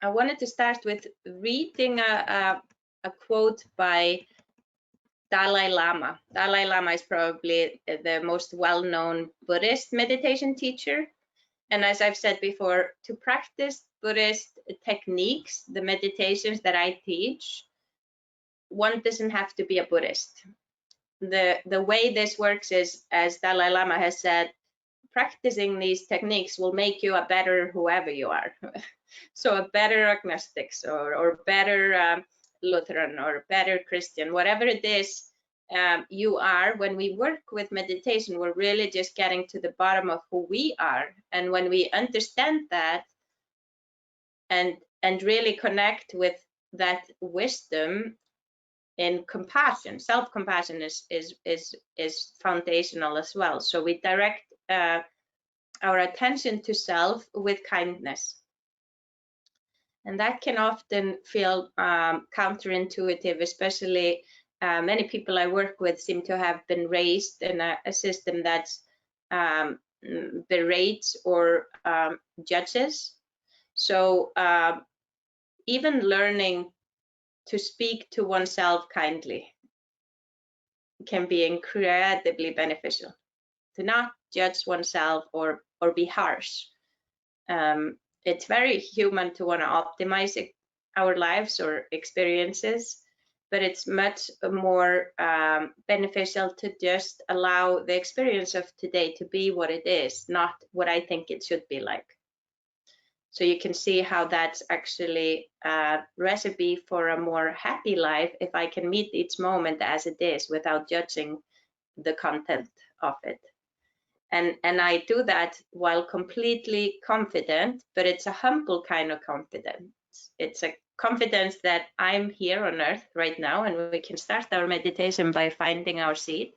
I wanted to start with reading a quote by Dalai Lama. Dalai Lama is probably the most well-known Buddhist meditation teacher. And as I've said before, to practice Buddhist techniques, the meditations that I teach, one doesn't have to be a Buddhist. The way this works is, as Dalai Lama has said, practicing these techniques will make you a better whoever you are. So a better agnostics or better Lutheran or better Christian, whatever it is you are. When we work with meditation, we're really just getting to the bottom of who we are. And when we understand that and really connect with that wisdom in compassion, self-compassion is foundational as well. So we direct our attention to self with kindness. And that can often feel counterintuitive, especially many people I work with seem to have been raised in a system that's berates or judges. So even learning to speak to oneself kindly can be incredibly beneficial. To not judge oneself or be harsh. It's very human to want to optimize our lives or experiences, but it's much more beneficial to just allow the experience of today to be what it is, not what I think it should be like. So you can see how that's actually a recipe for a more happy life if I can meet each moment as it is without judging the content of it. And I do that while completely confident, but it's a humble kind of confidence. It's a confidence that I'm here on earth right now, and we can start our meditation by finding our seat.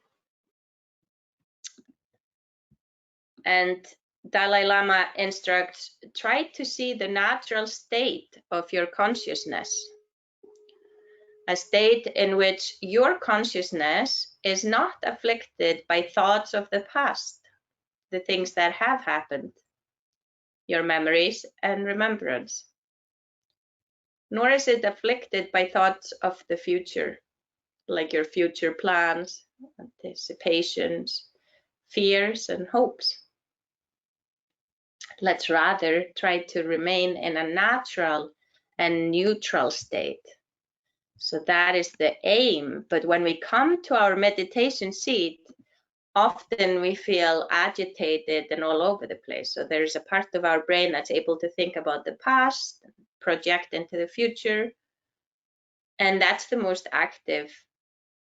And Dalai Lama instructs, try to see the natural state of your consciousness, a state in which your consciousness is not afflicted by thoughts of the past, the things that have happened, your memories and remembrance, nor is it afflicted by thoughts of the future, like your future plans, anticipations, fears, and hopes. Let's rather try to remain in a natural and neutral state. So that is the aim. But when we come to our meditation seat, often we feel agitated and all over the place. So there's a part of our brain that's able to think about the past, project into the future. And that's the most active.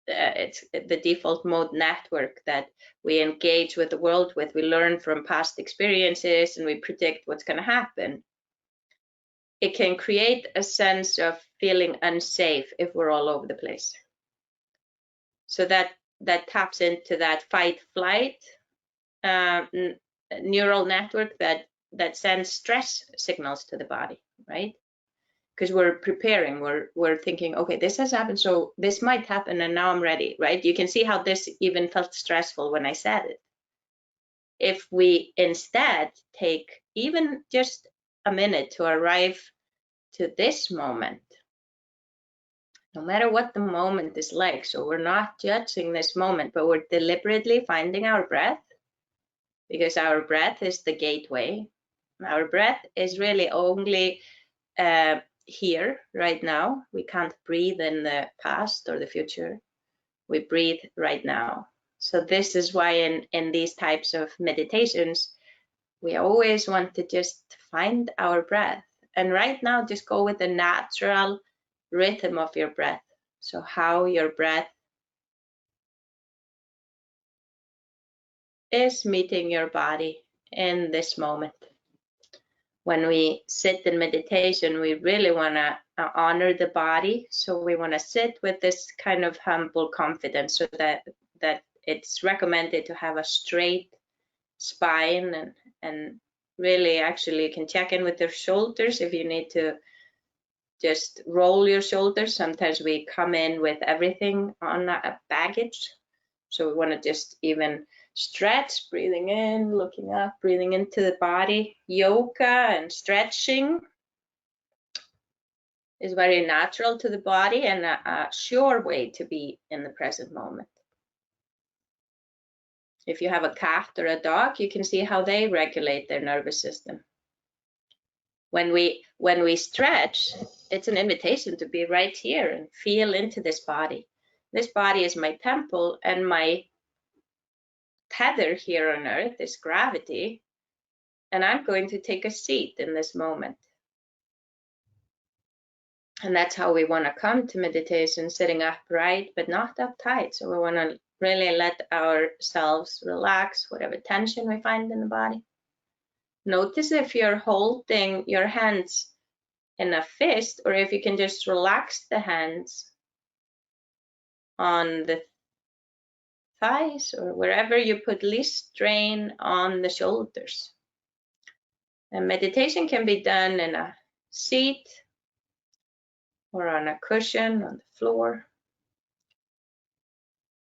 It's the default mode network that we engage with the world with. We learn from past experiences and we predict what's going to happen. It can create a sense of feeling unsafe if we're all over the place. So that taps into that fight-flight neural network that sends stress signals to the body, right? Because we're preparing, we're thinking, okay, this has happened, so this might happen, and now I'm ready, right? You can see how this even felt stressful when I said it. If we instead take even just a minute to arrive to this moment, no matter what the moment is like, so we're not judging this moment, but we're deliberately finding our breath, because our breath is the gateway. Our breath is really only here right now. We can't breathe in the past or the future. We breathe right now. So this is why in these types of meditations, we always want to just find our breath. And right now, just go with the natural rhythm of your breath. So how your breath is meeting your body in this moment. When we sit in meditation, we really want to honor the body. So we want to sit with this kind of humble confidence, so that it's recommended to have a straight spine, and really actually you can check in with your shoulders if you need to just roll your shoulders. Sometimes we come in with everything on a baggage. So we want to just even stretch, breathing in, looking up, breathing into the body, yoga and stretching. is very natural to the body and a sure way to be in the present moment. If you have a cat or a dog, you can see how they regulate their nervous system. When we stretch, it's an invitation to be right here and feel into this body. This body is my temple, and my tether here on earth is gravity, and I'm going to take a seat in this moment. And that's how we want to come to meditation, sitting upright, but not uptight. So we want to really let ourselves relax whatever tension we find in the body. Notice if you're holding your hands in a fist, or if you can just relax the hands on the thighs or wherever you put least strain on the shoulders. And meditation can be done in a seat or on a cushion on the floor.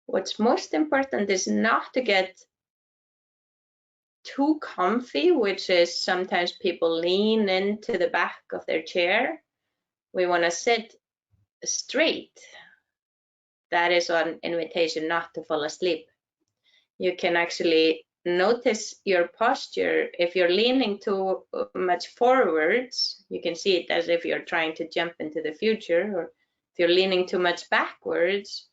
What's most important is not to get too comfy, which is sometimes people lean into the back of their chair. We want to sit straight. That is an invitation not to fall asleep. You can actually notice your posture. If you're leaning too much forwards, you can see it as if you're trying to jump into the future, or if you're leaning too much backwards,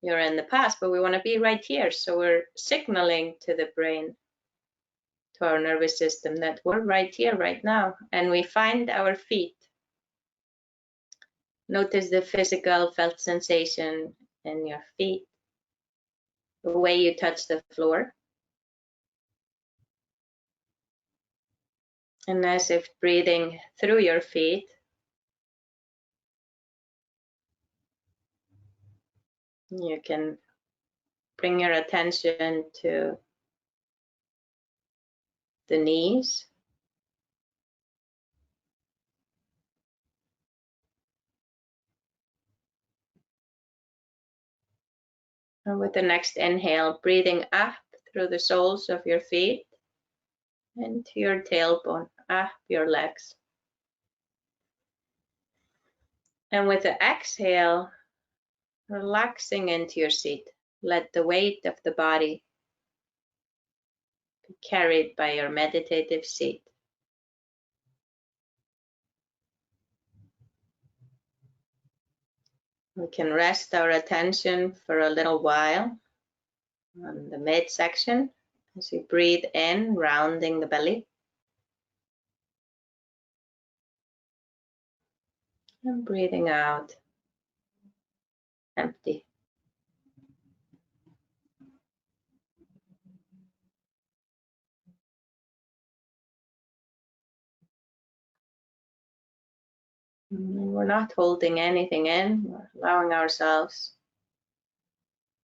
you're in the past. But we want to be right here, so we're signaling to the brain, to our nervous system, that we're right here, right now, and we find our feet. Notice the physical felt sensation in your feet, the way you touch the floor. And as if breathing through your feet, you can bring your attention to the knees. And with the next inhale, breathing up through the soles of your feet into your tailbone, up your legs. And with the exhale, relaxing into your seat. Let the weight of the body be carried by your meditative seat. We can rest our attention for a little while on the midsection as you breathe in, rounding the belly. And breathing out, empty. We're not holding anything in, we're allowing ourselves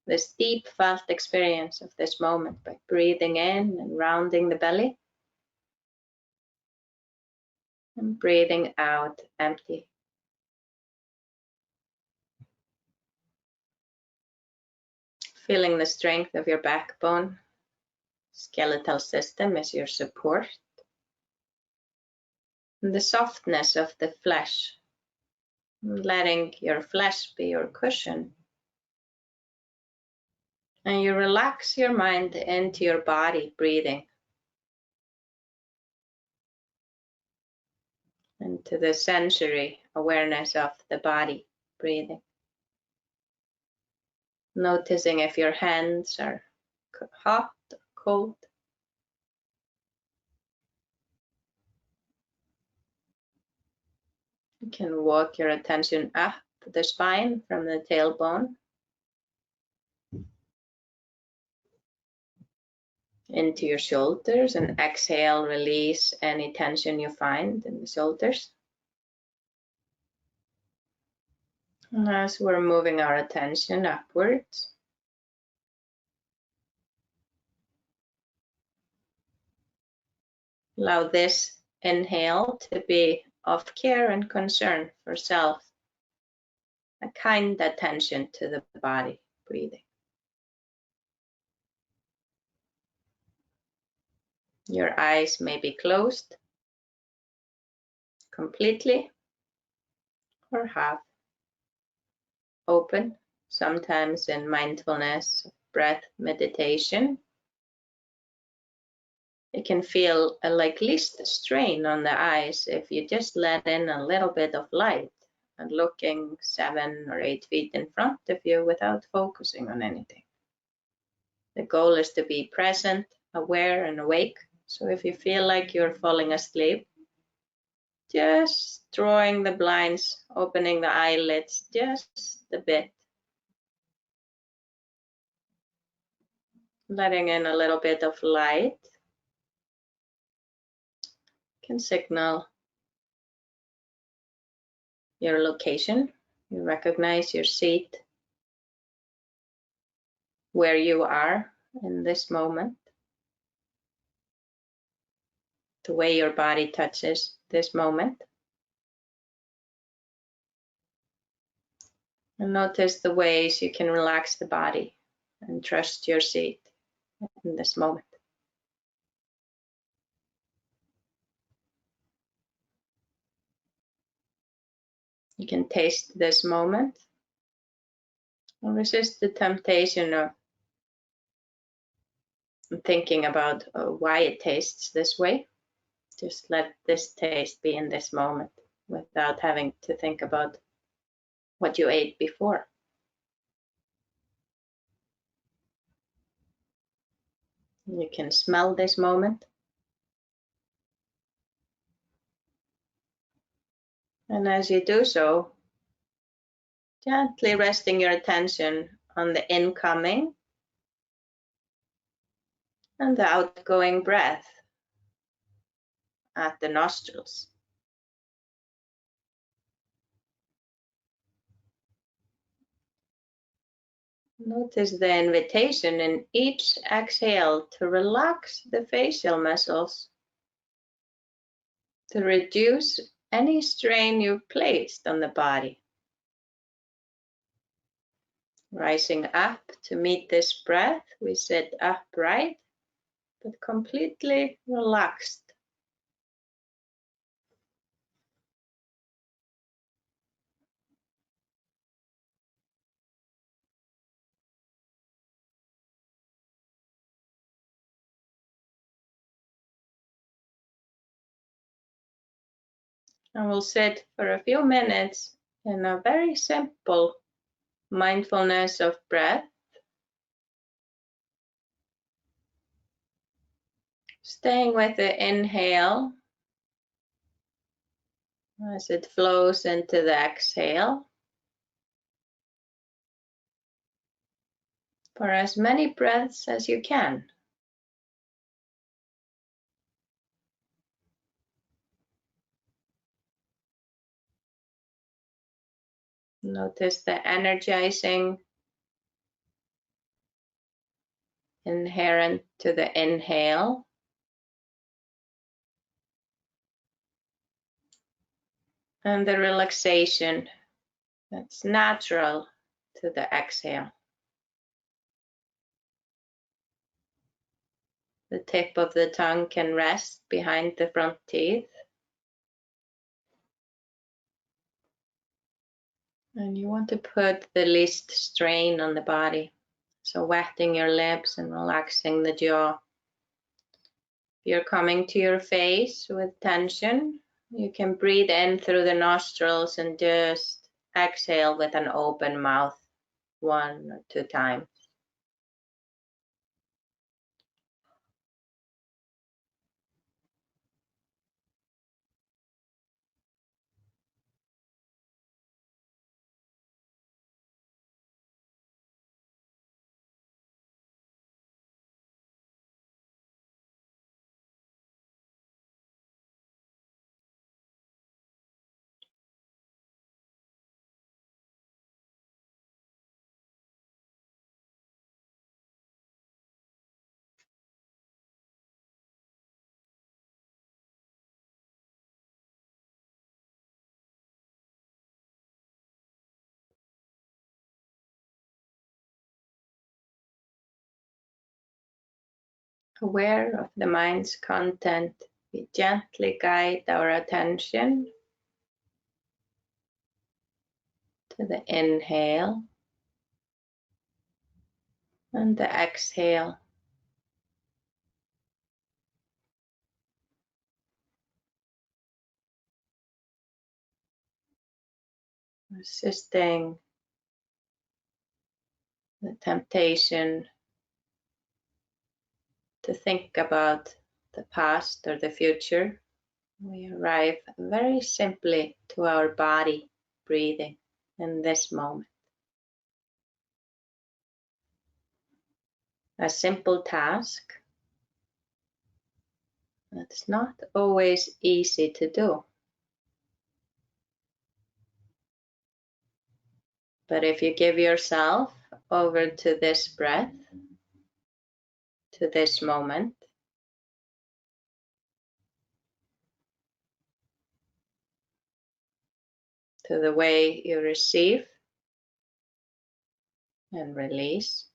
this deep felt experience of this moment by breathing in and rounding the belly, and breathing out, empty. Feeling the strength of your backbone. Skeletal system is your support. And the softness of the flesh, letting your flesh be your cushion. And you relax your mind into your body, breathing. Into the sensory awareness of the body, breathing. Noticing if your hands are hot or cold. You can walk your attention up the spine from the tailbone into your shoulders, and exhale, release any tension you find in the shoulders. And as we're moving our attention upwards, allow this inhale to be of care and concern for self, a kind attention to the body, breathing. Your eyes may be closed completely, or half open. Sometimes in mindfulness, breath meditation, it can feel like least strain on the eyes if you just let in a little bit of light and looking 7 or 8 feet in front of you without focusing on anything. The goal is to be present, aware, and awake. So if you feel like you're falling asleep, just drawing the blinds, opening the eyelids just a bit, letting in a little bit of light can signal your location. You recognize your seat, where you are in this moment, the way your body touches this moment. And notice the ways you can relax the body and trust your seat in this moment. You can taste this moment and resist the temptation of thinking about why it tastes this way. Just let this taste be in this moment without having to think about what you ate before. You can smell this moment. And as you do so, gently resting your attention on the incoming and the outgoing breath at the nostrils. Notice the invitation in each exhale to relax the facial muscles, to reduce any strain you've placed on the body. Rising up to meet this breath, we sit upright, but completely relaxed. And we'll sit for a few minutes in a very simple mindfulness of breath. Staying with the inhale as it flows into the exhale. For as many breaths as you can. Notice the energizing inherent to the inhale. And the relaxation that's natural to the exhale. The tip of the tongue can rest behind the front teeth. And you want to put the least strain on the body. So wetting your lips and relaxing the jaw. If you're coming to your face with tension, you can breathe in through the nostrils and just exhale with an open mouth 1 or 2 times. Aware of the mind's content, we gently guide our attention to the inhale and the exhale. Resisting the temptation to think about the past or the future. We arrive very simply to our body breathing in this moment. A simple task that's not always easy to do. But if you give yourself over to this breath, to this moment, to the way you receive and release,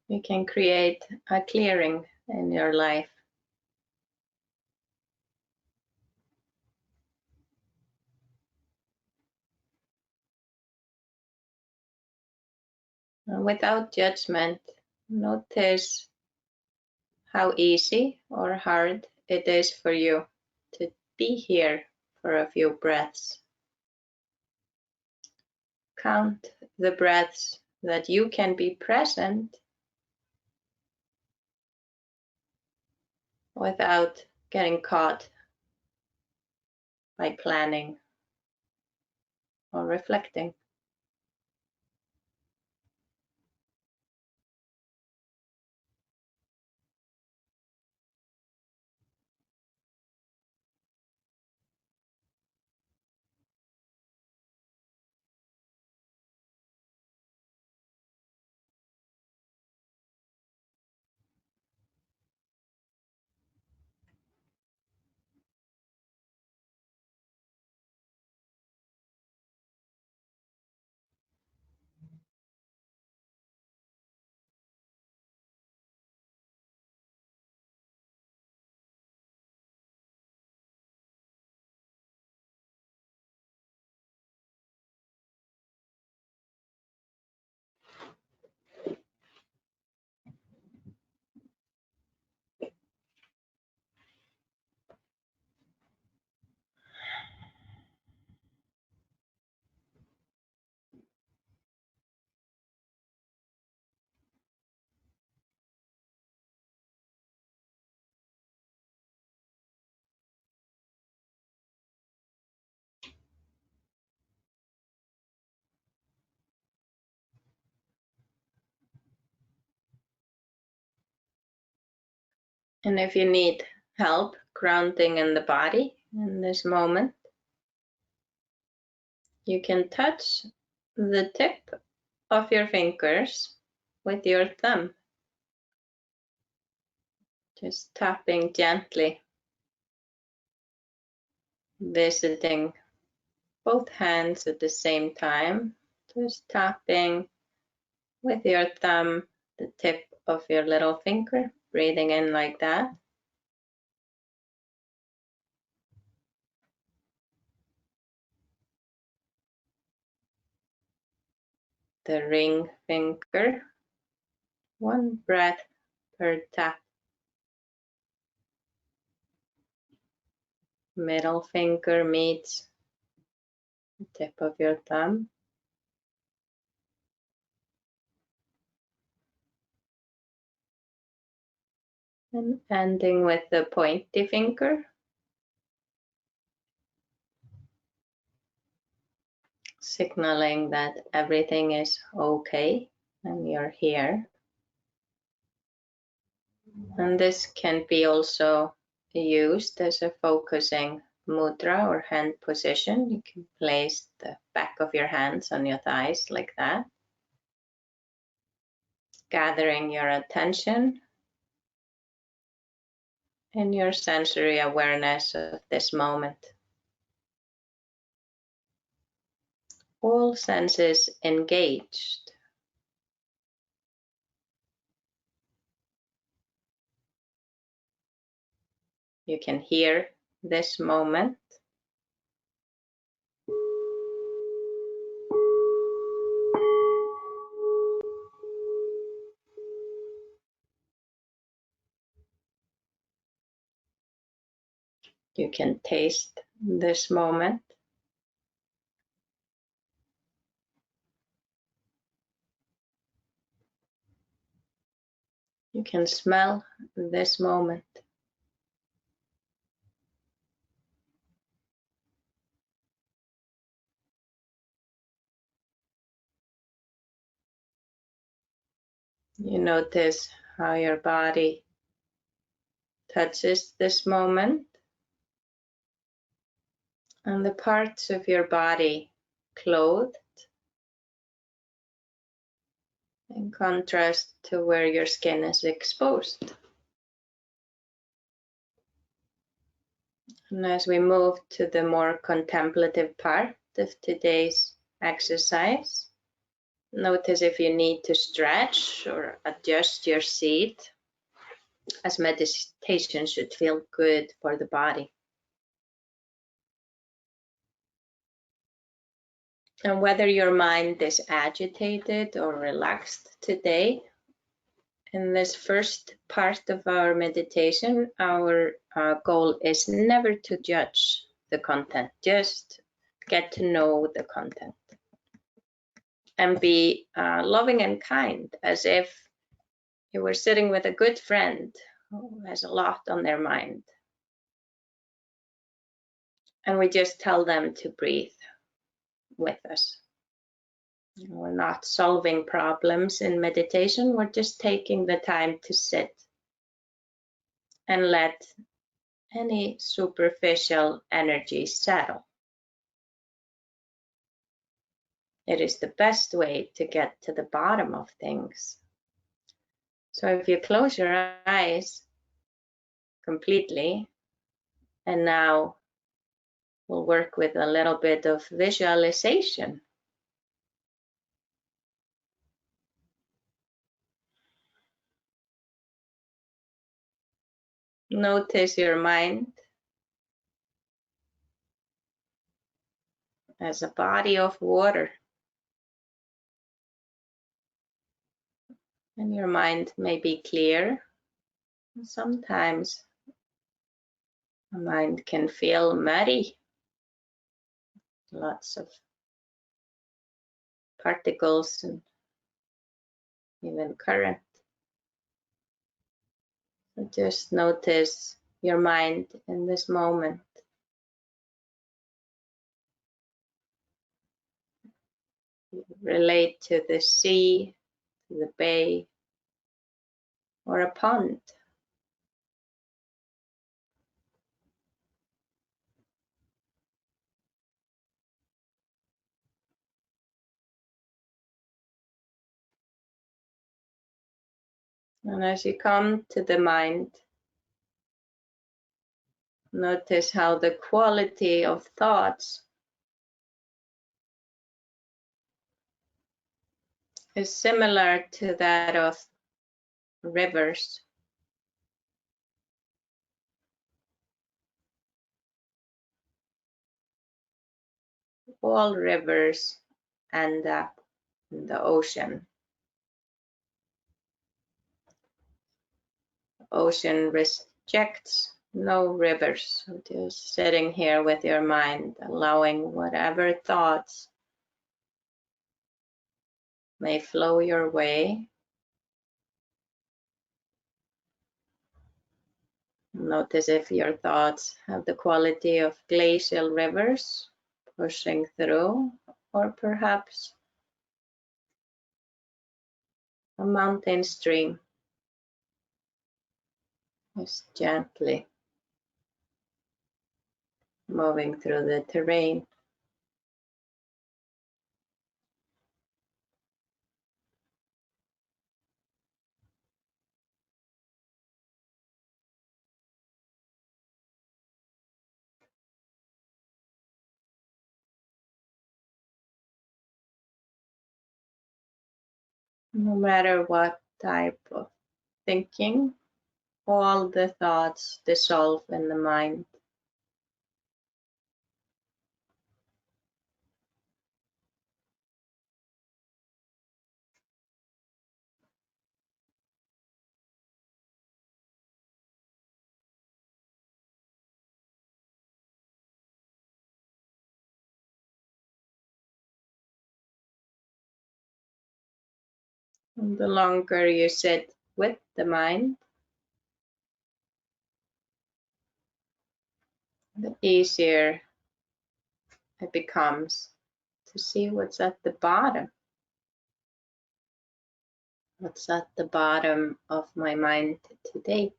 you can create a clearing in your life. And without judgment, notice how easy or hard it is for you to be here for a few breaths. Count the breaths that you can be present without getting caught by planning or reflecting. And if you need help grounding in the body in this moment, you can touch the tip of your fingers with your thumb, just tapping gently, visiting both hands at the same time, just tapping with your thumb the tip of your little finger, breathing in like that. The ring finger, one breath per tap. Middle finger meets the tip of your thumb. And ending with the pointy finger. Signaling that everything is okay and you're here. And this can be also used as a focusing mudra or hand position. You can place the back of your hands on your thighs like that. Gathering your attention and your sensory awareness of this moment. All senses engaged You can hear this moment. You can taste this moment. You can smell this moment. You notice how your body touches this moment, and the parts of your body clothed in contrast to where your skin is exposed. And as we move to the more contemplative part of today's exercise, notice if you need to stretch or adjust your seat, as meditation should feel good for the body. And whether your mind is agitated or relaxed today, in this first part of our meditation, our goal is never to judge the content, just get to know the content. And be loving and kind, as if you were sitting with a good friend who has a lot on their mind. And we just tell them to breathe with us. We're not solving problems in meditation, we're just taking the time to sit and let any superficial energy settle. It is the best way to get to the bottom of things. So if you close your eyes completely, and now we'll work with a little bit of visualization. Notice your mind as a body of water. And your mind may be clear. Sometimes the mind can feel muddy. Lots of particles and even current. So just notice your mind in this moment. Relate to the sea, to the bay, or a pond. And as you come to the mind, notice how the quality of thoughts is similar to that of rivers. All rivers end up in the ocean. Ocean rejects no rivers. So just sitting here with your mind, allowing whatever thoughts may flow your way. Notice if your thoughts have the quality of glacial rivers pushing through, or perhaps a mountain stream is gently moving through the terrain. No matter what type of thinking all the thoughts dissolve in the mind. And the longer you sit with the mind, the easier it becomes to see what's at the bottom. What's at the bottom of my mind today?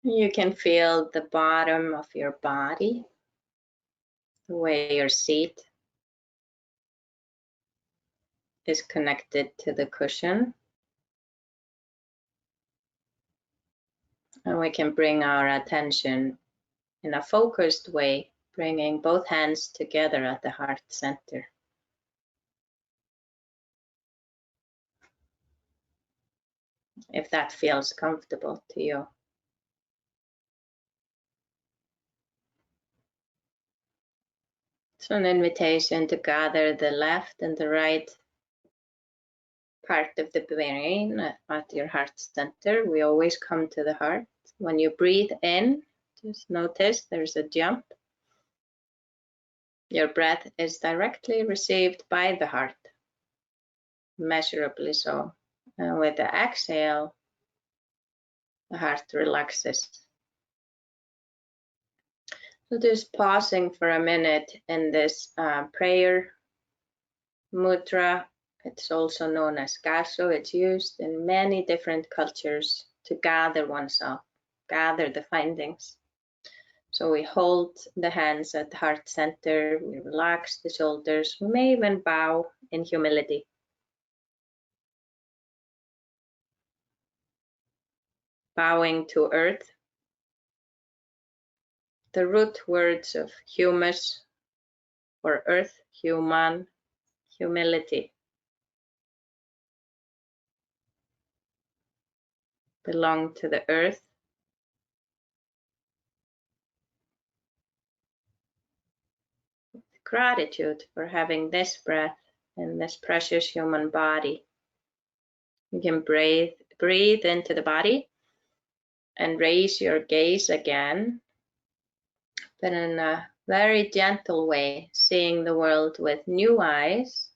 You can feel the bottom of your body, the way your seat is connected to the cushion. And we can bring our attention in a focused way, bringing both hands together at the heart center. If that feels comfortable to you. So an invitation to gather the left and the right part of the brain at your heart center. We always come to the heart. When you breathe in, just notice there's a jump. Your breath is directly received by the heart, measurably so. And with the exhale, the heart relaxes. So just pausing for a minute in this prayer mudra. It's also known as gaso. It's used in many different cultures to gather oneself, gather the findings. So we hold the hands at the heart center, we relax the shoulders, we may even bow in humility. Bowing to earth. The root words of humus or earth, human, humility. Belong to the earth. Gratitude for having this breath in this precious human body. You can breathe into the body and raise your gaze again, but in a very gentle way, seeing the world with new eyes.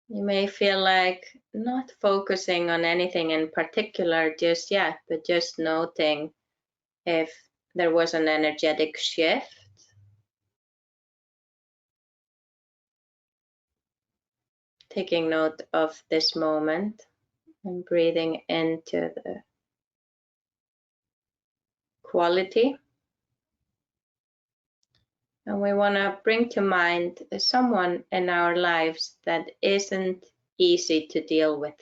You may feel like not focusing on anything in particular just yet, but just noting if there was an energetic shift. Taking note of this moment and breathing into the quality. And we want to bring to mind someone in our lives that isn't easy to deal with.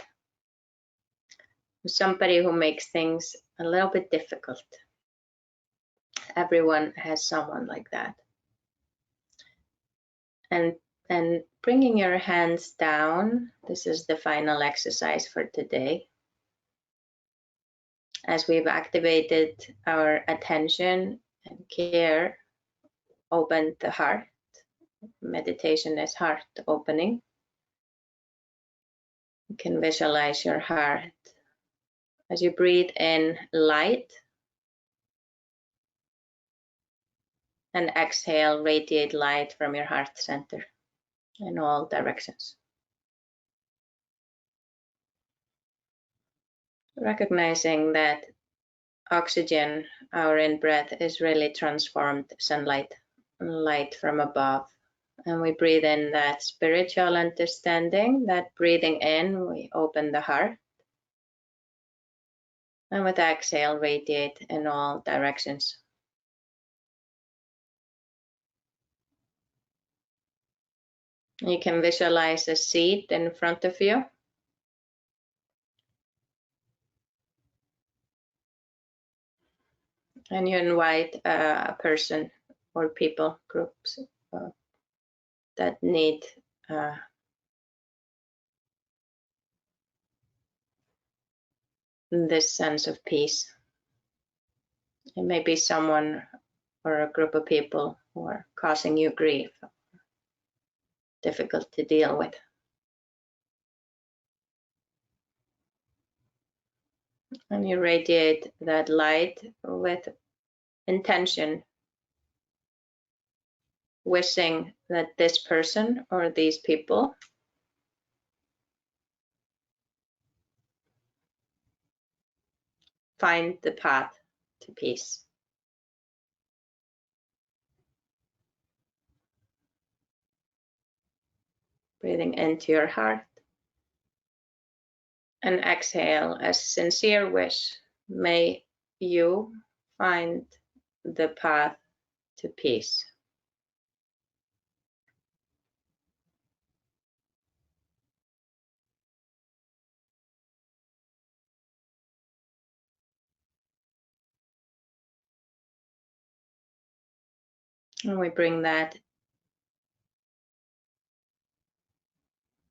Somebody who makes things a little bit difficult. Everyone has someone like that. And bringing your hands down, this is the final exercise for today. As we've activated our attention and care, opened the heart. Meditation is heart opening. You can visualize your heart. As you breathe in light and exhale, radiate light from your heart center in all directions. Recognizing that oxygen, our in-breath, is really transformed sunlight, light from above. And we breathe in that spiritual understanding, that breathing in, we open the heart. And with exhale, radiate in all directions. You can visualize a seat in front of you. And you invite a person or people, groups that need this sense of peace. It may be someone or a group of people who are causing you grief, difficult to deal with. And you radiate that light with intention, wishing that this person or these people find the path to peace. Breathing into your heart. And exhale a sincere wish. May you find the path to peace. And we bring that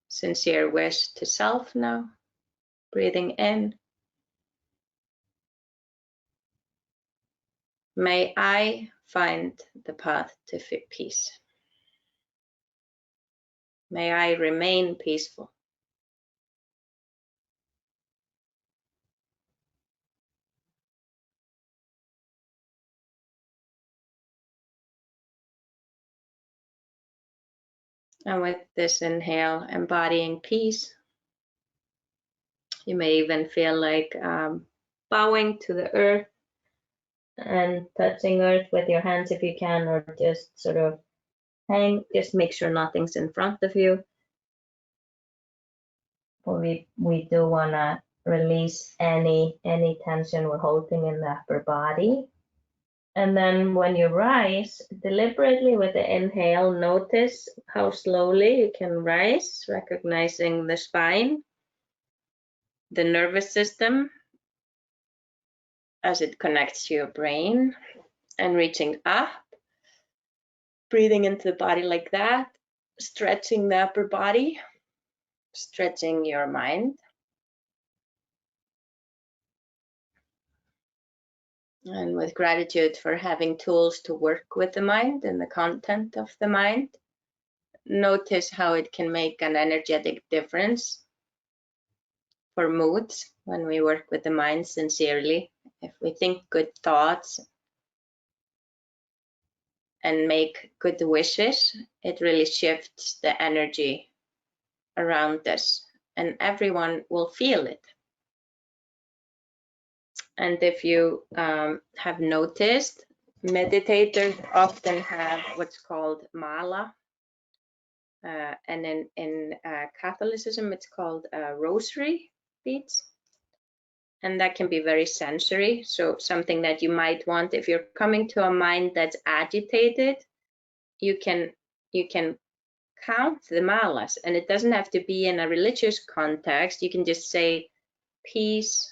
sincere wish to self now. Breathing in. May I find the path to peace. May I remain peaceful. And with this inhale, embodying peace, you may even feel like bowing to the earth and touching earth with your hands if you can, or just sort of hang, just make sure nothing's in front of you. We do want to release any tension we're holding in the upper body. And then when you rise, deliberately with the inhale, notice how slowly you can rise, recognizing the spine, the nervous system as it connects to your brain, and reaching up, breathing into the body like that, stretching the upper body, stretching your mind. And with gratitude for having tools to work with the mind and the content of the mind, notice how it can make an energetic difference for moods when we work with the mind sincerely. If we think good thoughts and make good wishes, it really shifts the energy around us, and everyone will feel it. And if you have noticed, meditators often have what's called mala, and in Catholicism it's called rosary beads, and that can be very sensory. So something that you might want, if you're coming to a mind that's agitated, you can count the malas, and it doesn't have to be in a religious context. You can just say peace,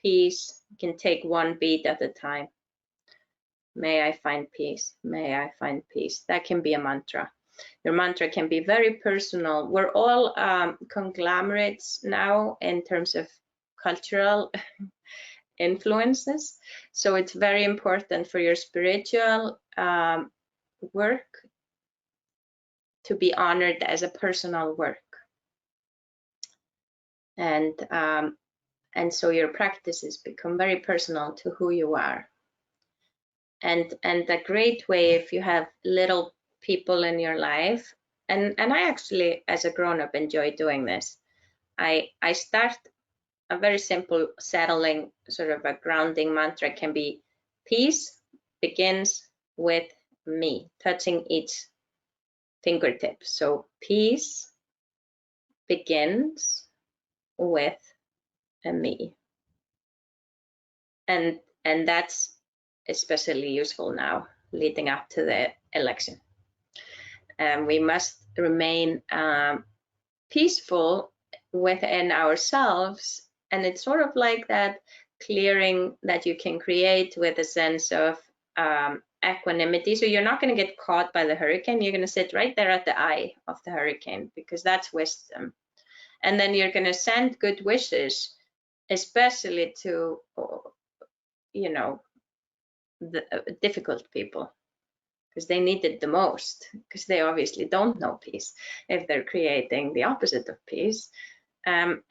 peace. You can take one beat at a time. May I find peace. May I find peace. That can be a mantra. Your mantra can be very personal. We're all conglomerates now in terms of cultural influences. So it's very important for your spiritual work to be honored as a personal work. And so your practices become very personal to who you are. And a great way, if you have little people in your life, and I actually, as a grown-up, enjoy doing this. I start a very simple settling, sort of a grounding mantra. Can be peace begins with me, touching each fingertips. So peace begins with a me. And that's especially useful now, leading up to the election. We must remain peaceful within ourselves, and it's sort of like that clearing that you can create with a sense of equanimity. So you're not going to get caught by the hurricane. You're going to sit right there at the eye of the hurricane, because that's wisdom. And then you're going to send good wishes, especially to, you know, the difficult people, because they need it the most, because they obviously don't know peace if they're creating the opposite of peace. And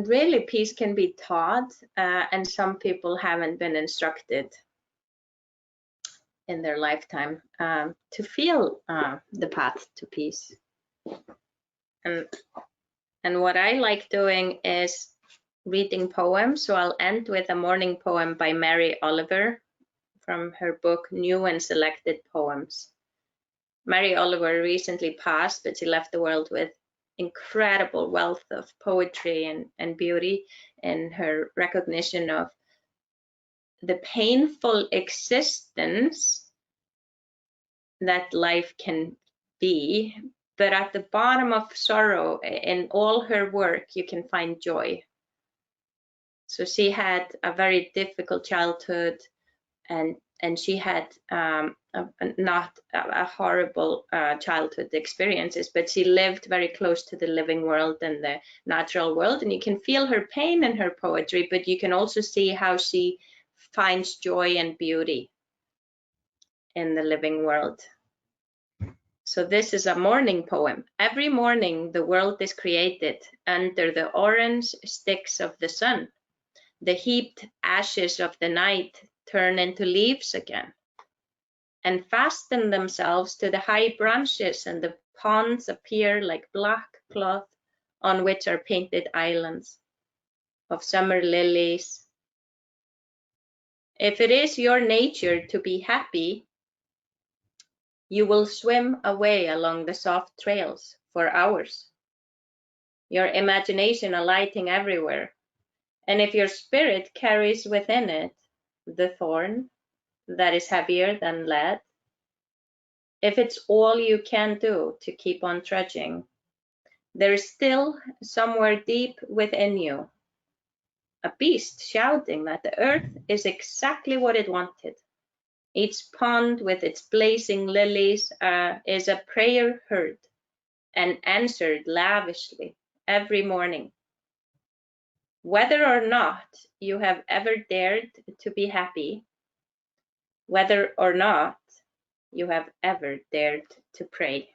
really peace can be taught, and some people haven't been instructed in their lifetime to feel the path to peace. And what I like doing is reading poems. So I'll end with a morning poem by Mary Oliver from her book New and Selected Poems. Mary Oliver recently passed, but she left the world with incredible wealth of poetry and beauty in her recognition of the painful existence that life can be, but at the bottom of sorrow, in all her work, you can find joy. So she had a very difficult childhood, and she had not a horrible childhood experiences, but she lived very close to the living world and the natural world, and you can feel her pain in her poetry, but you can also see how she finds joy and beauty in the living world. So this is a morning poem. Every morning the world is created under the orange sticks of the sun. The heaped ashes of the night turn into leaves again and fasten themselves to the high branches, and the ponds appear like black cloth on which are painted islands of summer lilies. If it is your nature to be happy, you will swim away along the soft trails for hours, your imagination alighting everywhere. And if your spirit carries within it the thorn that is heavier than lead, if it's all you can do to keep on trudging, there is still somewhere deep within you a beast shouting that the earth is exactly what it wanted. Each pond with its blazing lilies is a prayer heard and answered lavishly every morning. Whether or not you have ever dared to be happy, whether or not you have ever dared to pray.